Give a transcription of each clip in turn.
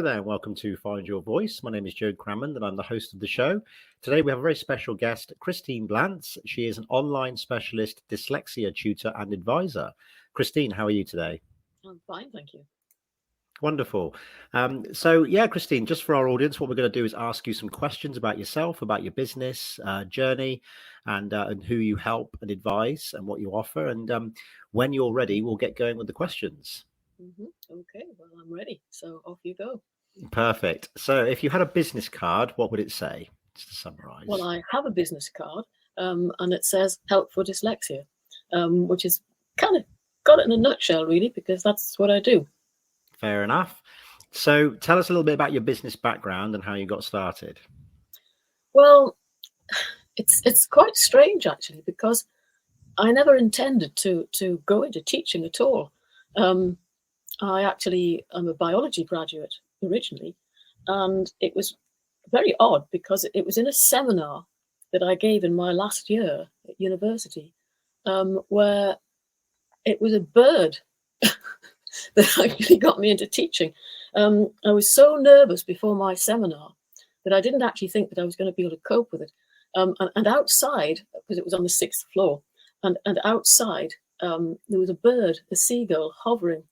there, and welcome to Find Your Voice. My name is Joe Crammond, and I'm the host of the show. Today, we have a very special guest, Christine Blance. She is an online specialist, dyslexia tutor, and advisor. Christine, how are you today? I'm fine, thank you. Wonderful. Christine, just for our audience, what we're going to do is ask you some questions about yourself, about your business journey, and who you help and advise and what you offer. And when you're ready, we'll get going with the questions. Okay, well, I'm ready. So off you go. Perfect. So if you had a business card, what would it say, just to summarize? Well, I have a business card and it says Help for Dyslexia, which is kind of got it in a nutshell, really, because that's what I do. Fair enough. So tell us a little bit about your business background and how you got started. Well, it's quite strange, actually, because I never intended to go into teaching at all. I actually am a biology graduate originally, and it was very odd because it was in a seminar that I gave in my last year at university, where it was a bird that actually got me into teaching. I was so nervous before my seminar that I didn't actually think that I was going to be able to cope with it. And outside, because it was on the 6th floor, and outside there was a bird, a seagull, hovering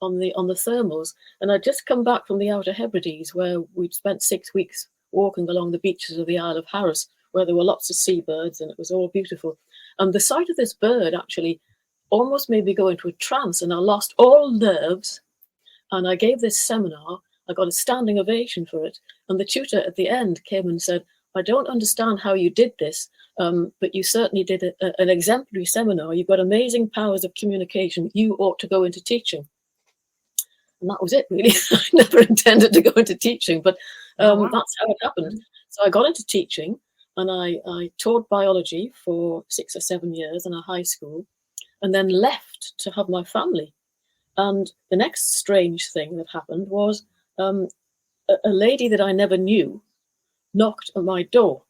on the thermals. And I'd just come back from the Outer Hebrides, where we'd spent 6 weeks walking along the beaches of the Isle of Harris, where there were lots of seabirds, and it was all beautiful. And the sight of this bird actually almost made me go into a trance, and I lost all nerves. And I gave this seminar. I got a standing ovation for it. And the tutor at the end came and said, I don't understand how you did this, but you certainly did an exemplary seminar. You've got amazing powers of communication. You ought to go into teaching. And that was it, really. I never intended to go into teaching, but that's how it happened. So I got into teaching, and I taught biology for 6 or 7 years in a high school, and then left to have my family. And the next strange thing that happened was a lady that I never knew knocked on my door,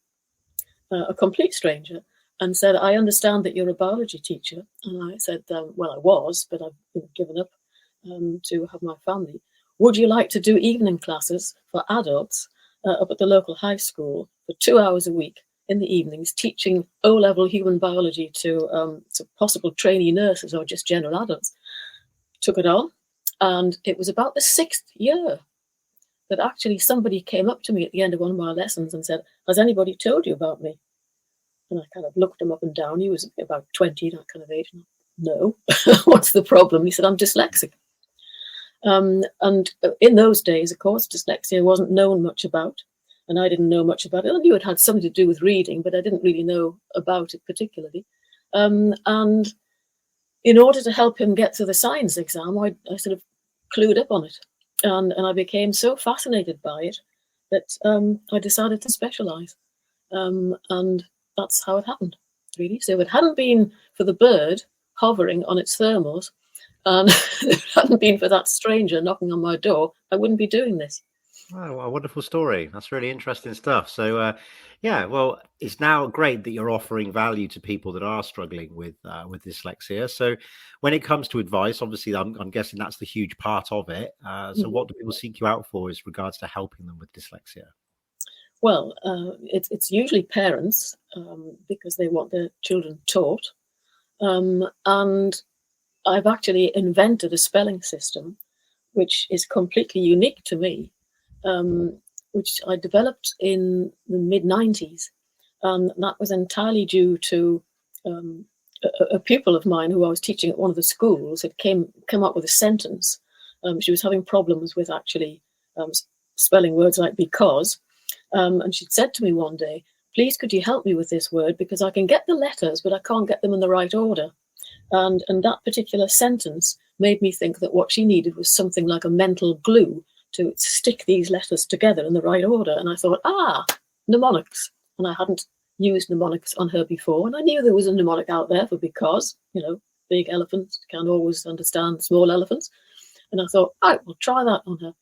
a complete stranger, and said, I understand that you're a biology teacher. And I said, well, I was, but I've given up to have my family. Would you like to do evening classes for adults up at the local high school for 2 hours a week in the evenings, teaching O-level human biology to possible trainee nurses or just general adults? Took it on, and it was about the 6th year that actually somebody came up to me at the end of one of my lessons and said, has anybody told you about me? And I kind of looked him up and down. He was about 20, that kind of age. No. What's the problem? He said, I'm dyslexic. And in those days, of course, dyslexia wasn't known much about, and I didn't know much about it. I knew it had something to do with reading, but I didn't really know about it particularly. And in order to help him get through the science exam, I sort of clued up on it. And I became so fascinated by it that I decided to specialise. And that's how it happened, really. So if it hadn't been for the bird hovering on its thermals, and if it hadn't been for that stranger knocking on my door, I wouldn't be doing this. Oh, a wonderful story. That's really interesting stuff. So, it's now great that you're offering value to people that are struggling with dyslexia. So when it comes to advice, obviously, I'm guessing that's the huge part of it. So what do people seek you out for as regards to helping them with dyslexia? Well, it's usually parents because they want their children taught. And I've actually invented a spelling system which is completely unique to me, which I developed in the mid-90s. That was entirely due to a pupil of mine who I was teaching at one of the schools had come up with a sentence. She was having problems with actually spelling words like because. And she'd said to me one day, please, could you help me with this word? Because I can get the letters, but I can't get them in the right order. And that particular sentence made me think that what she needed was something like a mental glue to stick these letters together in the right order. And I thought, mnemonics. And I hadn't used mnemonics on her before. And I knew there was a mnemonic out there for because, big elephants can't always understand small elephants. And I thought, we'll try that on her.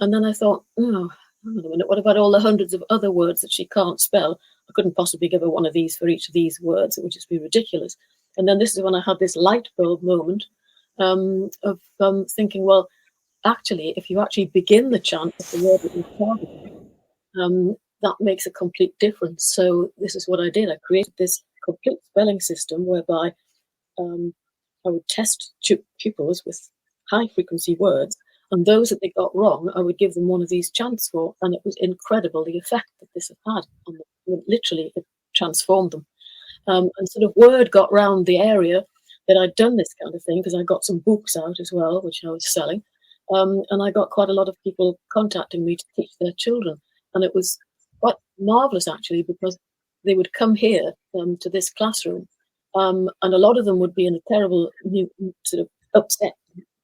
And then I thought, hang on a minute, what about all the hundreds of other words that she can't spell? I couldn't possibly give her one of these for each of these words. It would just be ridiculous. And then this is when I had this light bulb moment of thinking, well, actually, if you actually begin the chant with the word that you're targeting, that makes a complete difference. So this is what I did. I created this complete spelling system whereby I would test pupils with high frequency words, and those that they got wrong, I would give them one of these chants for, and it was incredible the effect that this had on them. Literally, it transformed them. And sort of word got round the area that I'd done this kind of thing, because I got some books out as well, which I was selling. And I got quite a lot of people contacting me to teach their children. And it was quite marvellous, actually, because they would come here to this classroom, and a lot of them would be in a terrible, sort of upset,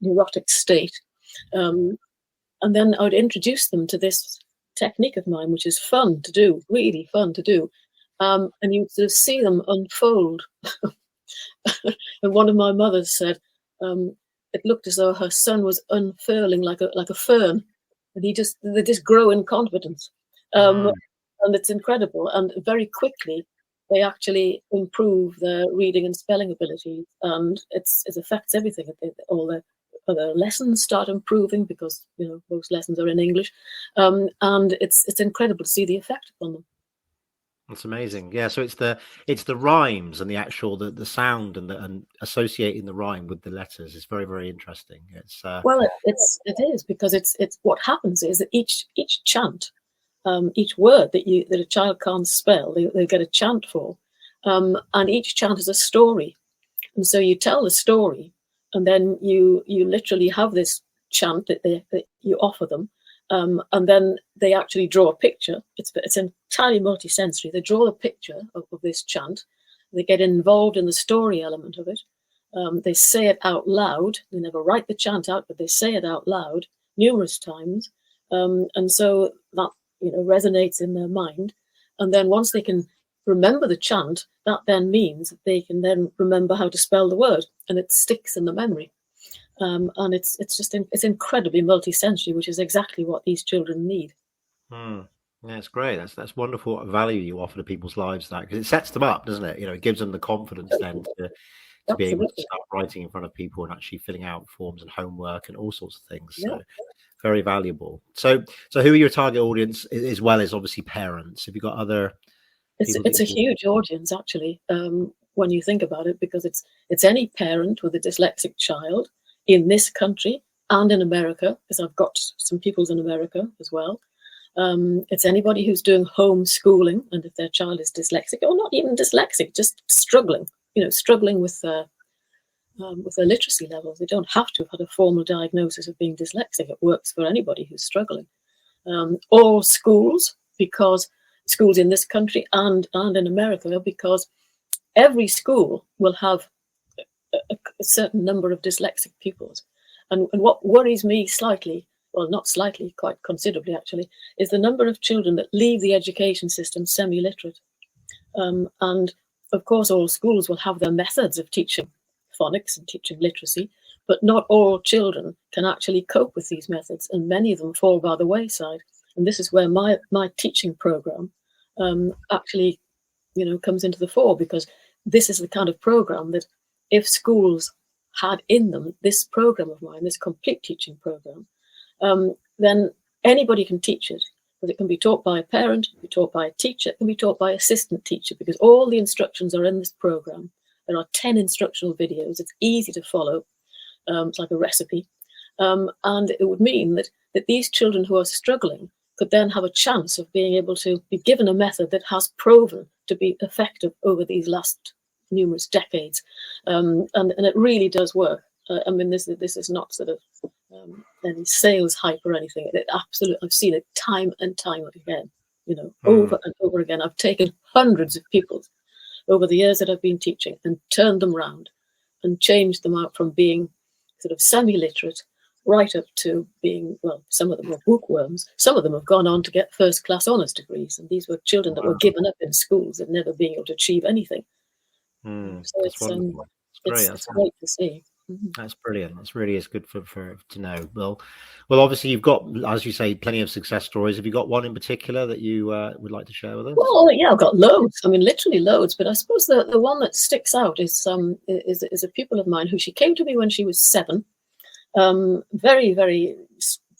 neurotic state. And then I would introduce them to this technique of mine, which is fun to do, really fun to do. And you sort of see them unfold. And one of my mothers said it looked as though her son was unfurling like a fern, and they just grow in confidence. And it's incredible. And very quickly, they actually improve their reading and spelling ability, and it affects everything. All their lessons start improving, because most lessons are in English, and it's incredible to see the effect upon them. That's amazing. Yeah, so it's the rhymes and the actual the sound and associating the rhyme with the letters is very, very interesting. It's well, it is, because it's what happens is that each chant, each word that a child can't spell, they get a chant for, and each chant is a story, and so you tell the story, and then you literally have this chant that you offer them. And then they actually draw a picture. It's entirely multisensory. They draw a picture of this chant. They get involved in the story element of it. They say it out loud. They never write the chant out, but they say it out loud numerous times. And so that resonates in their mind. And then once they can remember the chant, that then means that they can then remember how to spell the word, and it sticks in the memory. And it's incredibly multisensory, which is exactly what these children need. Yeah, it's great. That's wonderful. What value you offer to people's lives, that, because it sets them up, doesn't it? It gives them the confidence then to be able to start writing in front of people and actually filling out forms and homework and all sorts of things. So very valuable. So who are your target audience, as well as obviously parents? Have you got other? It's a huge audience, actually, when you think about it, because it's any parent with a dyslexic child in this country and in America, because I've got some pupils in America as well. It's anybody who's doing homeschooling, and if their child is dyslexic, or not even dyslexic, just struggling with their literacy levels. They don't have to have had a formal diagnosis of being dyslexic. It works for anybody who's struggling. All schools, because schools in this country and in America, because every school will have a certain number of dyslexic pupils. And what worries me slightly, well, not slightly, quite considerably actually, is the number of children that leave the education system semi-literate. And of course, all schools will have their methods of teaching phonics and teaching literacy, but not all children can actually cope with these methods, and many of them fall by the wayside. And this is where my teaching program actually comes into the fore, because this is the kind of program that, if schools had in them this program of mine, this complete teaching program, then anybody can teach it. But it can be taught by a parent, it can be taught by a teacher, it can be taught by an assistant teacher, because all the instructions are in this program. There are 10 instructional videos. It's easy to follow. It's like a recipe. And it would mean that these children who are struggling could then have a chance of being able to be given a method that has proven to be effective over these last numerous decades, and it really does work. I mean, this is not sort of any sales hype or anything. It absolutely, I've seen it time and time again, over and over again. I've taken hundreds of pupils over the years that I've been teaching and turned them round and changed them out from being sort of semi-literate right up to being, well, some of them were bookworms. Some of them have gone on to get first-class honours degrees, and these were children that were given up in schools and never being able to achieve anything. So it's great to see. That's brilliant. It really is good for to know. Well, obviously you've got, as you say, plenty of success stories. Have you got one in particular that you would like to share with us? Well, yeah, I've got loads. I mean, literally loads. But I suppose the one that sticks out is a pupil of mine who, she came to me when she was 7, Very, very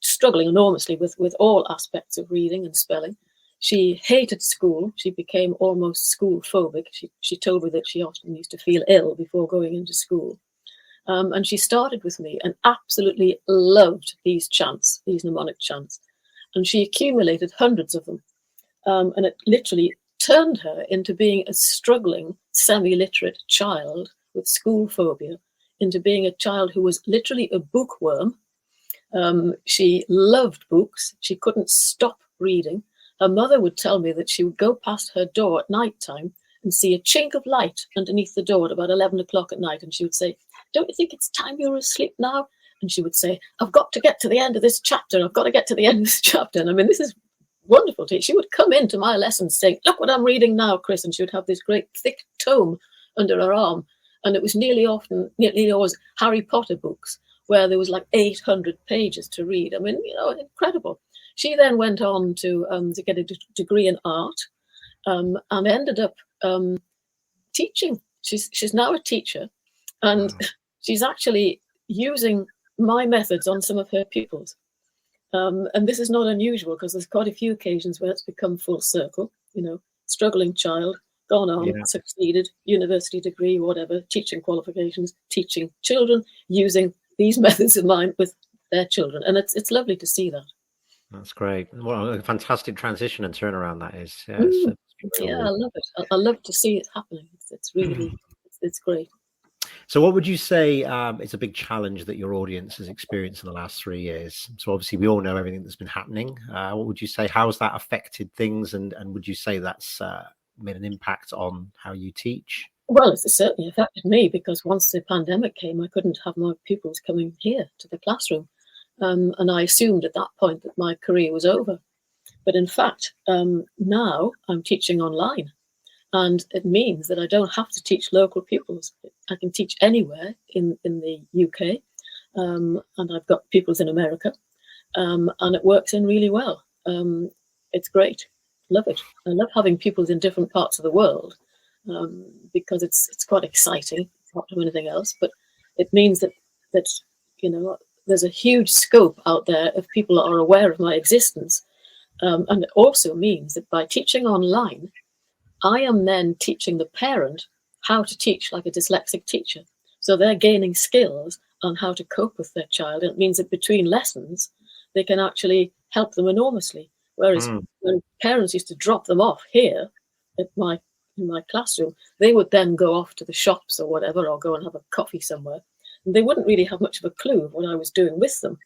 struggling enormously with all aspects of reading and spelling. She hated school. She became almost school phobic. She told me that she often used to feel ill before going into school. And she started with me and absolutely loved these chants, these mnemonic chants. And she accumulated hundreds of them. And it literally turned her into being a struggling, semi-literate child with school phobia, into being a child who was literally a bookworm. She loved books. She couldn't stop reading. Her mother would tell me that she would go past her door at night time and see a chink of light underneath the door at about 11 o'clock at night. And she would say, "Don't you think it's time you're asleep now?" And she would say, "I've got to get to the end of this chapter. I've got to get to the end of this chapter." And I mean, this is wonderful. She would come into my lessons saying, "Look what I'm reading now, Chris." And she would have this great thick tome under her arm. And it was nearly always Harry Potter books, where there was like 800 pages to read. I mean, incredible. She then went on to get a degree in art, and ended up teaching. She's now a teacher, and she's actually using my methods on some of her pupils. And this is not unusual, because there's quite a few occasions where it's become full circle. Struggling child, gone on, succeeded, university degree, whatever, teaching qualifications, teaching children, using these methods of mine with their children. And it's lovely to see that. That's great. What a fantastic transition and turnaround that is. I love it. I love to see it happening. It's really, it's great. So what would you say is a big challenge that your audience has experienced in the last 3 years? So obviously we all know everything that's been happening. What would you say, how has that affected things? And would you say that's made an impact on how you teach? Well, it's certainly affected me, because once the pandemic came, I couldn't have my pupils coming here to the classroom. And I assumed at that point that my career was over. But in fact, now I'm teaching online. And it means that I don't have to teach local pupils. I can teach anywhere in the UK. And I've got pupils in America. And it works in really well. It's great. Love it. I love having pupils in different parts of the world, because it's quite exciting. It's not to anything else. But it means that there's a huge scope out there of people that are aware of my existence. And it also means that by teaching online, I am then teaching the parent how to teach like a dyslexic teacher. So they're gaining skills on how to cope with their child. And it means that between lessons, they can actually help them enormously. Whereas when parents used to drop them off here in my classroom, they would then go off to the shops or whatever, or go and have a coffee somewhere. And they wouldn't really have much of a clue of what I was doing with them.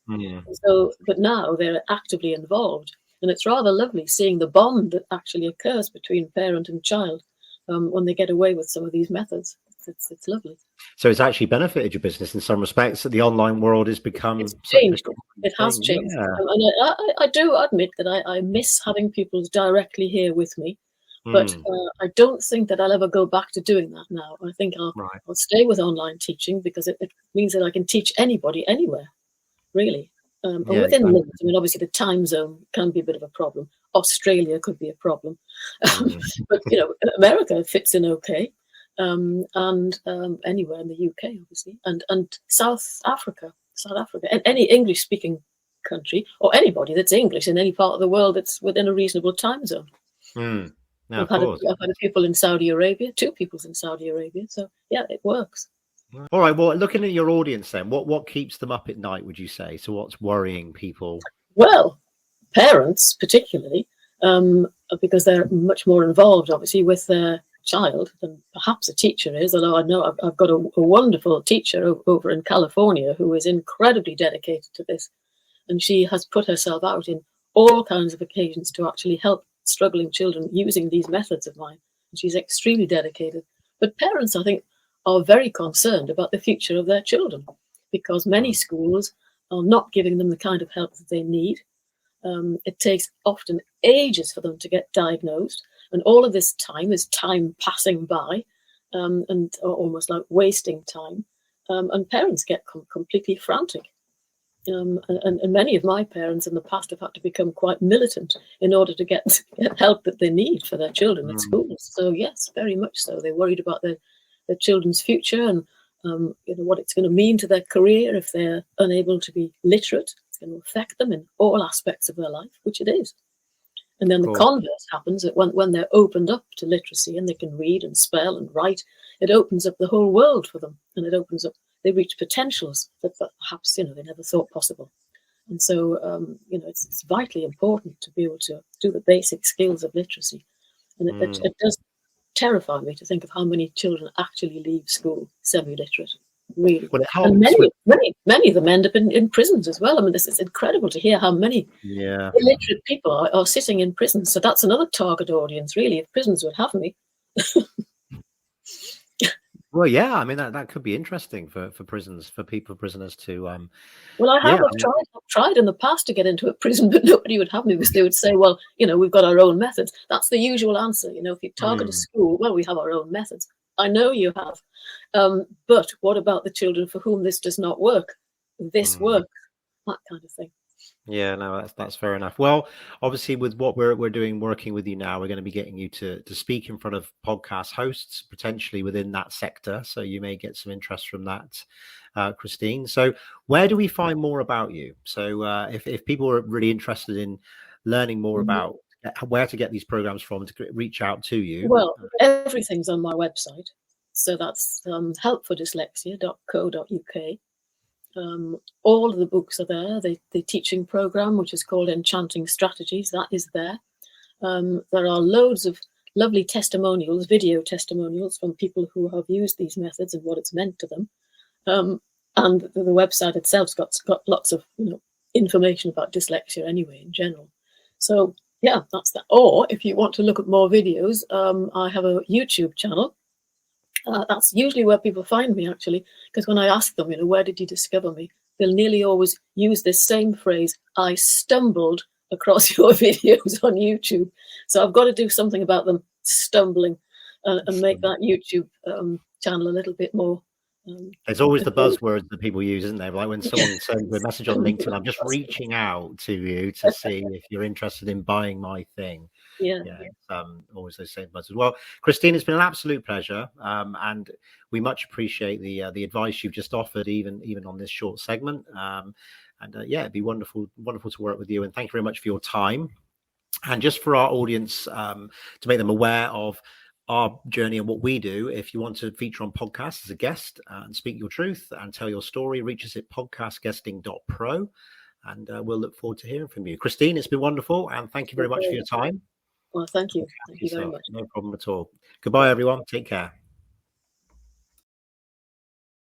So, but now they're actively involved. And it's rather lovely seeing the bond that actually occurs between parent and child when they get away with some of these methods. It's lovely. So it's actually benefited your business in some respects, that the online world has become... It's changed. It has changed. Yeah. And I do admit that I miss having pupils directly here with me. But I don't think that I'll ever go back to doing that now. I think I'll stay with online teaching, because it means that I can teach anybody anywhere, really. And within limits. I mean, obviously the time zone can be a bit of a problem. Australia could be a problem. But, America fits in okay. And anywhere in the UK, obviously. And South Africa, and any English-speaking country, or anybody that's English in any part of the world that's within a reasonable time zone. No, I've had a pupil in Saudi Arabia, 2 pupils in Saudi Arabia. So, yeah, it works. All right. Well, looking at your audience then, what keeps them up at night, would you say? So what's worrying people? Well, parents particularly, because they're much more involved, obviously, with their child than perhaps a teacher is. Although I know I've got a wonderful teacher over in California who is incredibly dedicated to this. And she has put herself out in all kinds of occasions to actually help struggling children using these methods of mine. And she's extremely dedicated. But parents, I think, are very concerned about the future of their children, because many schools are not giving them the kind of help that they need. It takes often ages for them to get diagnosed. And all of this time is time passing by, and almost like wasting time. And parents get completely frantic. And many of my parents in the past have had to become quite militant in order to get help that they need for their children at schools. So yes, very much so. They're worried about their children's future, and what it's going to mean to their career if they're unable to be literate. It's going to affect them in all aspects of their life, which it is. And then the converse happens that when they're opened up to literacy and they can read and spell and write, it opens up the whole world for them, and it opens up, they reach potentials that perhaps, they never thought possible. And so, it's vitally important to be able to do the basic skills of literacy. And it does terrify me to think of how many children actually leave school semi-literate. Really, well, it helps and many of them end up in prisons as well. I mean, this is incredible to hear how many illiterate people are sitting in prisons. So that's another target audience, really, if prisons would have me. Well, yeah, I mean that could be interesting for prisoners to. Well, I've tried in the past to get into a prison, but nobody would have me because they would say, "Well, we've got our own methods." That's the usual answer. If you target a school, well, we have our own methods. I know you have, but what about the children for whom this does not work? This works, that kind of thing. Yeah, no, that's fair enough. Well, obviously, with what we're doing, working with you now, we're going to be getting you to speak in front of podcast hosts, potentially within that sector. So you may get some interest from that, Christine. So where do we find more about you? So if people are really interested in learning more about where to get these programs from to reach out to you. Well, everything's on my website. So that's helpfordyslexia.co.uk. All of the books are there. The teaching program, which is called Enchanting Strategies, that is there. There are loads of lovely testimonials, video testimonials from people who have used these methods and what it's meant to them. And the website itself's got lots of information about dyslexia anyway in general. So yeah, that's that. Or if you want to look at more videos, I have a YouTube channel. That's usually where people find me, actually, because when I ask them, where did you discover me? They'll nearly always use this same phrase, I stumbled across your videos on YouTube. So I've got to do something about them stumbling and make that YouTube channel a little bit more. There's always the buzzwords that people use, isn't there? Like when someone sends a message on LinkedIn, I'm just reaching out to you to see if you're interested in buying my thing. Yeah. It's, always those same buzzwords. Well, Christine, it's been an absolute pleasure, and we much appreciate the advice you've just offered, even on this short segment. It'd be wonderful to work with you. And thank you very much for your time. And just for our audience, to make them aware of our journey and what we do, if you want to feature on podcasts as a guest and speak your truth and tell your story, reach us at podcastguesting.pro, and we'll look forward to hearing from you. Christine, it's been wonderful, and thank you very much for your time. Well, thank you. Thank you very much. No problem at all. Goodbye, everyone. Take care.